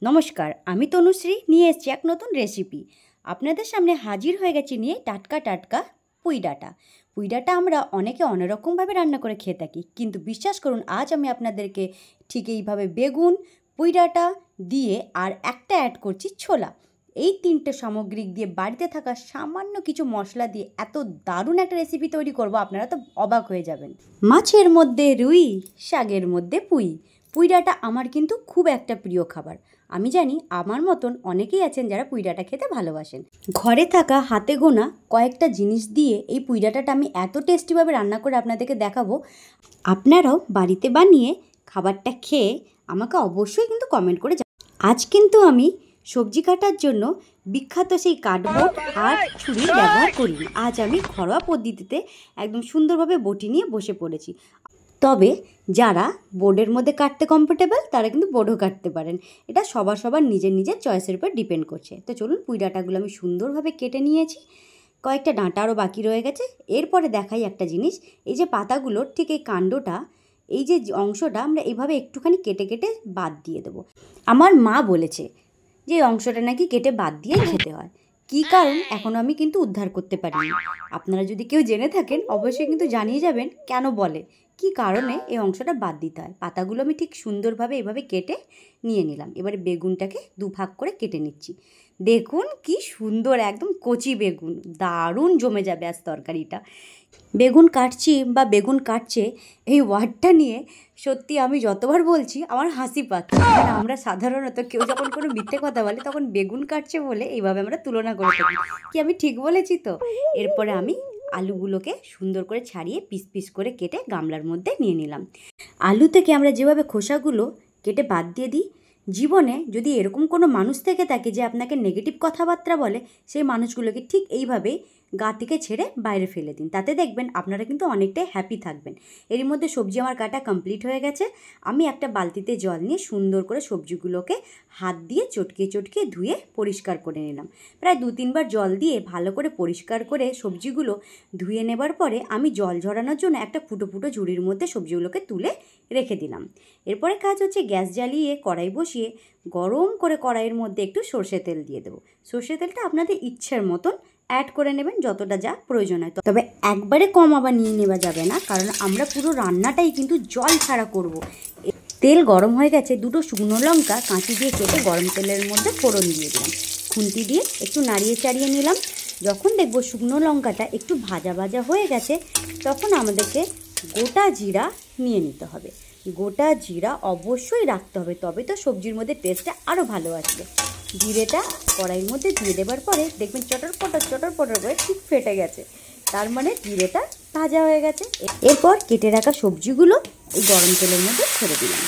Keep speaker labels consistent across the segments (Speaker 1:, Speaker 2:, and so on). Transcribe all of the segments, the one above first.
Speaker 1: নমস্কার, আমি তনুশ্রী নিয়ে এসেছি এক নতুন রেসিপি। আপনাদের সামনে হাজির হয়ে গেছি নিয়ে টাটকা টাটকা পুঁই ডাঁটা। পুঁই ডাঁটা আমরা অনেকে অনেক রকমভাবে রান্না করে খেয়ে থাকি, কিন্তু বিশ্বাস করুন আজ আমি আপনাদেরকে ঠিক এইভাবে বেগুন, পুঁই ডাঁটা দিয়ে আর একটা অ্যাড করছি ছোলা, এই তিনটে সামগ্রিক দিয়ে বাড়িতে থাকা সামান্য কিছু মশলা দিয়ে এত দারুণ একটা রেসিপি তৈরি করব, আপনারা তো অবাক হয়ে যাবেন। মাছের মধ্যে রুই, শাকের মধ্যে পুঁই। পুঁই ডাঁটা আমার কিন্তু খুব একটা প্রিয় খাবার। আমি জানি আমার মতন অনেকেই আছেন যারা পুঁই ডাঁটা খেতে ভালোবাসেন। ঘরে থাকা হাতে গোনা কয়েকটা জিনিস দিয়ে এই পুঁই ডাঁটাটা আমি এত টেস্টিভাবে রান্না করে আপনাদেরকে দেখাবো, আপনারাও বাড়িতে বানিয়ে খাবারটা খেয়ে আমাকে অবশ্যই কিন্তু কমেন্ট করে আজ কিন্তু আমি সবজি কাটার জন্য বিখ্যাত সেই কাঠবোর্ড আর ছুরির ব্যবহার করিনি। আজ আমি ঘরোয়া পদ্ধতিতে একদম সুন্দরভাবে বটি নিয়ে বসে পড়েছি। তবে যারা বোর্ডের মধ্যে কাটতে কমফোর্টেবল তারা কিন্তু বোর্ডও কাটতে পারেন। এটা সবার নিজের নিজের চয়েসের উপর ডিপেন্ড করছে। তো চলুন, পুঁই ডাঁটাগুলো আমি সুন্দরভাবে কেটে নিয়েছি, কয়েকটা ডাঁটা আরও বাকি রয়ে গেছে। এরপরে দেখাই একটা জিনিস, এই যে পাতাগুলোর ঠিক এই কাণ্ডটা, এই যে অংশটা আমরা এইভাবে একটুখানি কেটে কেটে বাদ দিয়ে দেবো। আমার মা বলেছে যে এই অংশটা নাকি কেটে বাদ দিয়ে খেতে হয়। কী কারণ এখনও আমি কিন্তু উদ্ধার করতে পারিনি। আপনারা যদি কেউ জেনে থাকেন অবশ্যই কিন্তু জানিয়ে যাবেন কেন বলে, কী কারণে এই অংশটা বাদ দিতে হয়। পাতাগুলো আমি ঠিক সুন্দরভাবে এভাবে কেটে নিয়ে নিলাম। এবারে বেগুনটাকে দুভাগ করে কেটে নিচ্ছি। দেখুন কি সুন্দর, একদম কচি বেগুন, দারুণ জমে যাবে আজ তরকারিটা। বেগুন কাটছি বা বেগুন কাটছে এই ওয়ার্ডটা নিয়ে সত্যি আমি যতবার বলছি আমার হাসি পাচ্ছে। কারণ আমরা সাধারণত কেউ যখন কোনো মিথ্যে কথা বলে তখন বেগুন কাটছে বলে এইভাবে আমরা তুলনা করে থাকি। কি আমি ঠিক বলেছি তো? এরপরে আমি আলুগুলোকে সুন্দর করে ছাড়িয়ে পিস পিস করে কেটে গামলার মধ্যে নিয়ে নিলাম। আলু থেকে আমরা যেভাবে খোসাগুলো কেটে বাদ দিয়ে দিই, জীবনে যদি এরকম কোনো মানুষ থেকে থাকে যে আপনাকে নেগেটিভ কথাবার্তা বলে, সেই মানুষগুলোকে ঠিক এইভাবেই গা থেকে ছেড়ে বাইরে ফেলে দিন। তাতে দেখবেন আপনারা কিন্তু অনেকটাই হ্যাপি থাকবেন। এর মধ্যে সবজি আমার কাটা কমপ্লিট হয়ে গেছে। আমি একটা বালতিতে জল নিয়ে সুন্দর করে সবজিগুলোকে হাত দিয়ে চটকে ধুয়ে পরিষ্কার করে নিলাম। প্রায় 2-3 বার জল দিয়ে ভালো করে পরিষ্কার করে সবজিগুলো ধুয়ে নেবার পরে আমি জল ঝরানোর জন্য একটা ফুটো ফুটো ঝুড়ির মধ্যে সবজিগুলোকে তুলে রেখে দিলাম। এরপরে কাজ হচ্ছে গ্যাস জ্বালিয়ে কড়াই বসিয়ে গরম করে কড়াইয়ের মধ্যে একটু সর্ষে তেল দিয়ে দেবো। সর্ষে তেলটা আপনাদের ইচ্ছের মতন অ্যাড করে নেবেন যতটা যা প্রয়োজন হয়। তবে একবারে কম আবার নিয়ে নেওয়া যাবে না, কারণ আমরা পুরো রান্নাটাই কিন্তু জল ছাড়া করব। তেল গরম হয়ে গেছে, 2টো শুকনো লঙ্কা কাঁচি দিয়ে কেটে গরম তেলের মধ্যে ফোড়ন দিয়ে দিলাম। খুন্তি দিয়ে একটু নাড়িয়ে চাড়িয়ে নিলাম। যখন দেখবো শুকনো লঙ্কাটা একটু ভাজা ভাজা হয়ে গেছে, তখন আমাদেরকে গোটা জিরা নিয়ে নিতে হবে। গোটা জিরা অবশ্যই রাখতে হবে, তবে তো সবজির মধ্যে টেস্টটা আরও ভালো আসবে। জিরেটা কড়াইয়ের মধ্যে দিয়ে দেওয়ার পরে দেখবেন চটর পটর করে ঠিক ফেটে গেছে, তার মানে জিরেটা ভাজা হয়ে গেছে। এরপর কেটে রাখা সবজিগুলো এই গরম তেলের মধ্যে ছেড়ে দিলাম।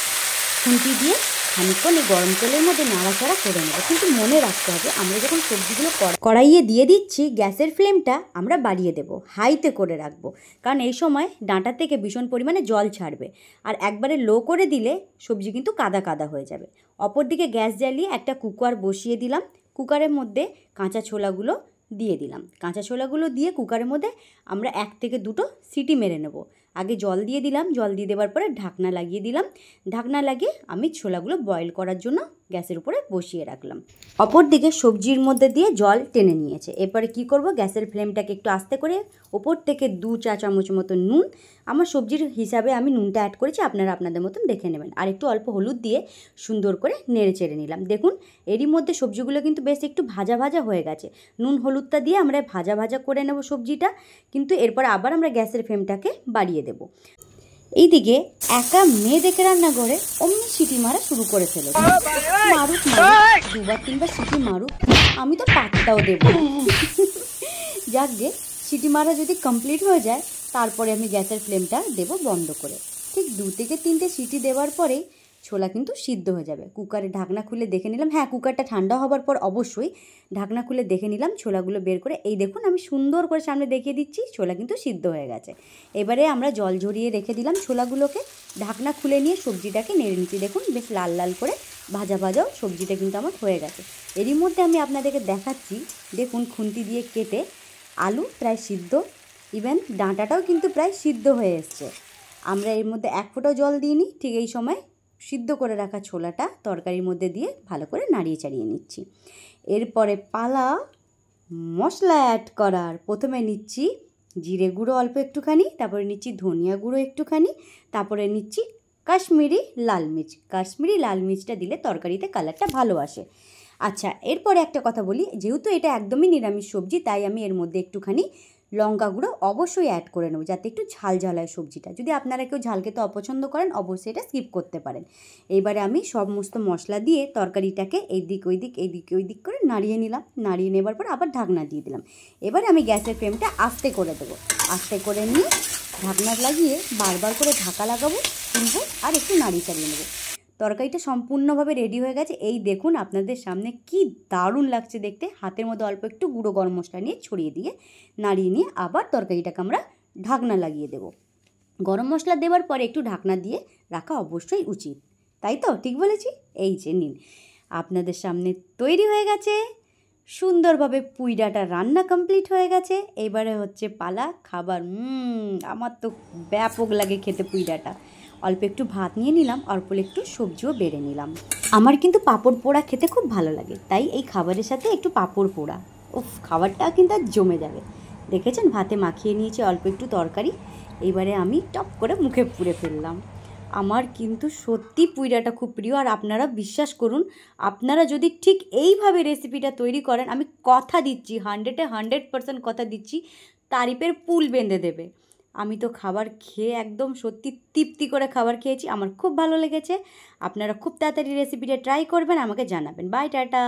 Speaker 1: খুন্তি দিয়ে খানিকক্ষণ এই গরম তেলের মধ্যে নাড়াচাড়া করে নেব। কিন্তু মনে রাখতে হবে আমরা যখন সবজিগুলো কড়াইয়ে দিয়ে দিচ্ছি, গ্যাসের ফ্লেমটা আমরা বাড়িয়ে দেব, হাইতে করে রাখবো, কারণ এই সময় ডাঁটা থেকে ভীষণ পরিমাণে জল ছাড়বে। আর একবারে লো করে দিলে সবজি কিন্তু কাদা কাদা হয়ে যাবে। অপরদিকে গ্যাস জ্বালিয়ে একটা কুকার বসিয়ে দিলাম। কুকারের মধ্যে কাঁচা ছোলাগুলো দিয়ে দিলাম। কাঁচা ছোলাগুলো দিয়ে কুকারের মধ্যে আমরা 1 থেকে 2টো সিটি মেরে নেব। আগে জল দিয়ে দিলাম, জল দিয়ে দেওয়ার পরে ঢাকনা লাগিয়ে দিলাম। ঢাকনা লাগিয়ে আমি ছোলাগুলো বয়েল করার জন্য গ্যাসের উপরে বসিয়ে রাখলাম। অপর দিকে সবজির মধ্যে দিয়ে জল টেনে নিয়েছে। এরপরে কি করব, গ্যাসের ফ্লেমটাকে একটু আস্তে করে ওপর থেকে 2 চা চামচ মতো নুন, আমার সবজির হিসাবে আমি নুনটা অ্যাড করেছি, আপনারা আপনাদের মতন দেখে নেবেন, আর একটু অল্প হলুদ দিয়ে সুন্দর করে নেড়ে চেড়ে নিলাম। দেখুন এরই মধ্যে সবজিগুলো কিন্তু বেশ একটু ভাজা ভাজা হয়ে গেছে। নুন হলুদটা দিয়ে আমরা ভাজা ভাজা করে নেব সবজিটা, কিন্তু এরপর আবার আমরা গ্যাসের ফ্লেমটাকে বাড়িয়ে দেব। এইদিকে একা মেয়ে দেখে রান্না করে অমনি সিটি মারা শুরু করে ফেলে। মারুক 2-3বার সিটি মারুক, আমি তো পাত্তাও দেব। যাক গে, সিটি মারা যদি কমপ্লিট হয়ে যায় তারপরে আমি গ্যাসের ফ্লেমটা দেব বন্ধ করে। ঠিক 2 থেকে 3টে সিটি দেওয়ার পরেই ছোলা কিন্তু সিদ্ধ হয়ে যাবে। কুকারে ঢাকনা খুলে দেখে নিলাম, হ্যাঁ কুকারটা ঠান্ডা হবার পর অবশ্যই ঢাকনা খুলে দেখে নিলাম ছোলাগুলো বের করে। এই দেখুন আমি সুন্দর করে সামনে দেখিয়ে দিচ্ছি, ছোলা কিন্তু সিদ্ধ হয়ে গেছে। এবারে আমরা জল ঝরিয়ে রেখে দিলাম ছোলাগুলোকে, ঢাকনা খুলে নিয়ে সবজিটাকে নেড়ে নিচ্ছি। দেখুন বেশ লাল লাল করে ভাজা ভাজাও সবজিটা কিন্তু আমার হয়ে গেছে। এরই মধ্যে আমি আপনাদেরকে দেখাচ্ছি, দেখুন খুন্তি দিয়ে কেটে আলু প্রায় সিদ্ধ, ইভেন ডাঁটাটাও কিন্তু প্রায় সিদ্ধ হয়ে এসছে। আমরা এর মধ্যে 1 ফোঁটাও জল দিইনি। ঠিক এই সময় সিদ্ধ করে রাখা ছোলাটা তরকারির মধ্যে দিয়ে ভালো করে নাড়িয়ে চাড়িয়ে নিচ্ছি। এরপরে পালা মশলা অ্যাড করার। প্রথমে নিচ্ছি জিরে গুঁড়ো অল্প একটুখানি, তারপরে নিচ্ছি ধনিয়া গুঁড়ো একটুখানি, তারপরে নিচ্ছি কাশ্মীরি লাল মির্চ। কাশ্মীরি লাল মির্চটা দিলে তরকারিতে কালারটা ভালো আসে। আচ্ছা, এরপরে একটা কথা বলি, যেহেতু এটা একদমই নিরামিষ সবজি তাই আমি এর মধ্যে একটুখানি লঙ্কা গুঁড়ো অবশ্যই অ্যাড করে নেব, যাতে একটু ঝাল ঝাল হয় সবজিটা। যদি আপনারা কেউ ঝাল খেতে অপছন্দ করেন অবশ্যই এটা স্কিপ করতে পারেন। এইবারে আমি সমস্ত মশলা দিয়ে তরকারিটাকে এইদিক ওইদিক করে নাড়িয়ে নিলাম। নাড়িয়ে নেবার পর আবার ঢাকনা দিয়ে দিলাম। এবারে আমি গ্যাসের ফ্লেমটা আস্তে করে দেবো। আস্তে করে নিয়ে ঢাকনা লাগিয়ে বারবার করে ঢাকা লাগাবো, তুলবো আর একটু নাড়িয়ে চাড়িয়ে নেবো। তরকারিটা সম্পূর্ণভাবে রেডি হয়ে গেছে। এই দেখুন আপনাদের সামনে কি দারুণ লাগছে দেখতে। হাতের মধ্যে অল্প একটু গুঁড়ো গরম মশলা নিয়ে ছড়িয়ে দিয়ে নাড়িয়ে নিয়ে আবার তরকারিটাকে আমরা ঢাকনা লাগিয়ে দেব। গরম মশলা দেওয়ার পরে একটু ঢাকনা দিয়ে রাখা অবশ্যই উচিত, তাই তো ঠিক বলেছি? এই যে নিন, আপনাদের সামনে তৈরি হয়ে গেছে সুন্দরভাবে পুঁই ডাঁটা রান্না কমপ্লিট হয়ে গেছে। এবারে হচ্ছে পালা খাবার। আমার তো ব্যাপক লাগে খেতে পুঁই ডাঁটা। অল্প একটু ভাত নিয়ে নিলাম, অল্প একটু সবজিও বেড়ে নিলাম। আমার কিন্তু পাঁপড় পোড়া খেতে খুব ভালো লাগে, তাই এই খাবারের সাথে একটু পাঁপড় পোড়া, খাবারটা কিন্তু আর জমে যাবে। দেখেছেন ভাতে মাখিয়ে নিয়েছি অল্প একটু তরকারি। এবারে আমি টপ করে মুখে পুরে ফেললাম। আমার কিন্তু সত্যি পুঁই ডাঁটা খুব প্রিয়। আর আপনারা বিশ্বাস করুন, আপনারা যদি ঠিক এইভাবে রেসিপিটা তৈরি করেন, আমি কথা দিচ্ছি 100% কথা দিচ্ছি, তারিফের পুল বেঁধে দেবে। আমি তো খাবার খেয়ে একদম সত্যি তৃপ্তি করে খাবার খেয়েছি, আমার খুব ভালো লেগেছে। আপনারা খুব তাড়াতাড়ি রেসিপিটা ট্রাই করবেন, আমাকে জানাবেন। Bye, tata.